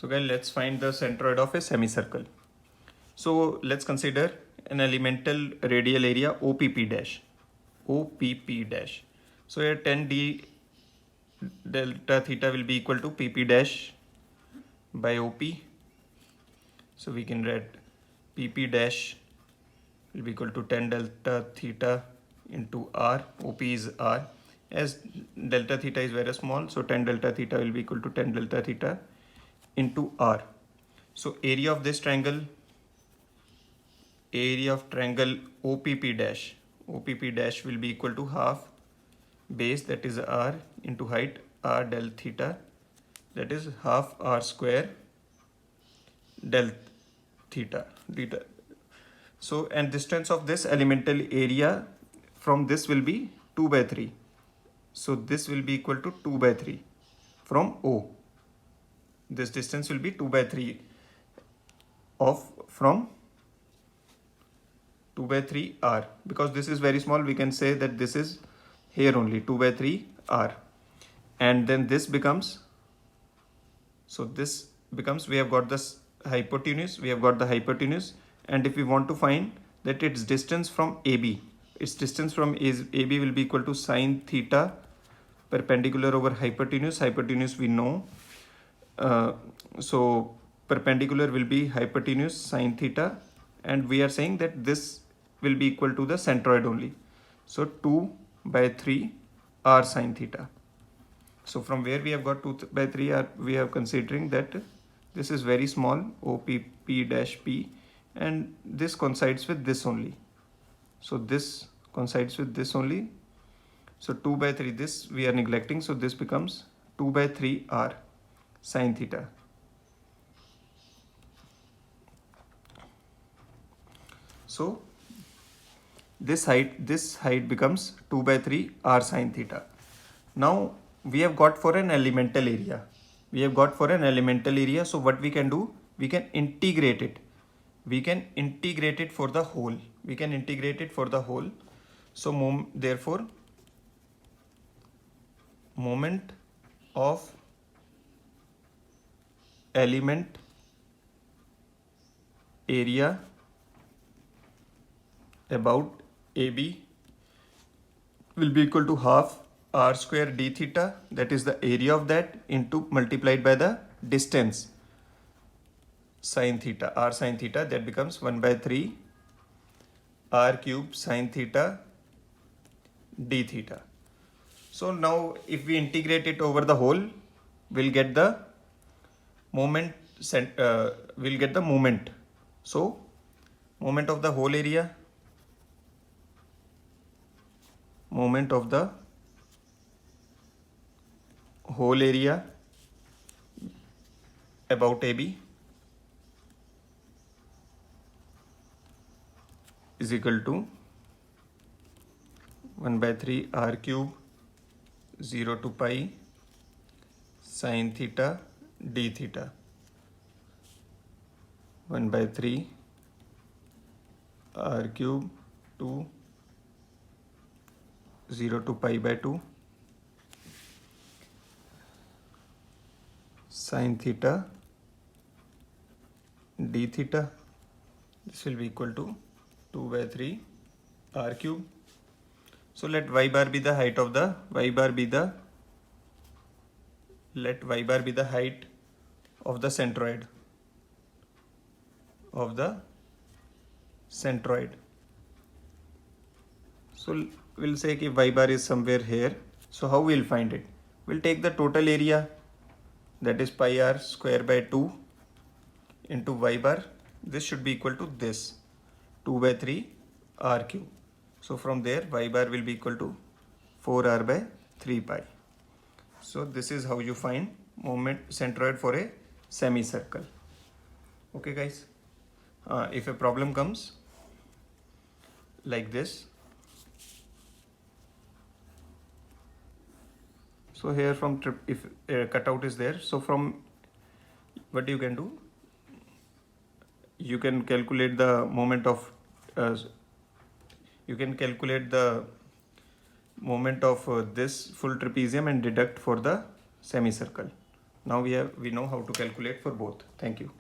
So guys, let's find the centroid of a semicircle. So let's consider an elemental radial area OPP dash. OPP dash. So here 10d delta theta will be equal to PP dash by OP. So we can write PP dash will be equal to 10 delta theta into R. OP is R. As delta theta is very small, so 10 delta theta will be equal to 10 delta theta into R. So area of this triangle, area of triangle OPP dash will be equal to half base, that is R, into height R del theta, that is half R square del theta. So and distance of this elemental area from this will be 2 by 3. So this will be equal to 2 by 3 from O. This distance will be 2 by 3 of from 2 by 3 R. Because this is very small, we can say that this is here only 2 by 3 R. And then this becomes, so this becomes, we have got this hypotenuse, and if we want to find that its distance from AB, its distance from AB will be equal to sine theta perpendicular over hypotenuse. Hypotenuse we know, so perpendicular will be hypotenuse sine theta, and we are saying that this will be equal to the centroid only. So 2 by 3 r sine theta. So from where we have got 2 by 3 r, we are considering that this is very small, OPP dash P, and this coincides with this only. So this coincides with this only. So 2 by 3, this we are neglecting, so this becomes 2 by 3 r sine theta. So this height becomes 2 by 3 r sine theta. Now we have got for an elemental area. So what we can do, we can integrate it. For the whole. So therefore moment of element area about AB will be equal to half r square d theta, that is the area of that, into multiplied by the distance sine theta, r sine theta, that becomes 1 by 3 r cube sine theta d theta. So now if we integrate it over the whole, we'll get the moment. So moment of the whole area, about AB is equal to 1 by 3 r cube 0 to pi sine theta d theta, 1 by 3 r cube to 0 to pi by 2 sine theta d theta. This will be equal to 2 by 3 r cube. So let y bar be the height of the centroid So we'll say if y bar is somewhere here. So how we'll find it? We'll take the total area, that is pi r square by 2 into y bar. This should be equal to this 2 by 3 r cube. So from there y bar will be equal to 4r by 3 pi. So this is how you find moment centroid for a semicircle. Okay guys, if a problem comes like this, so here from if a cutout is there, so from what you can do, you can calculate the moment of this full trapezium and deduct for the semicircle. Now we know how to calculate for both. Thank you.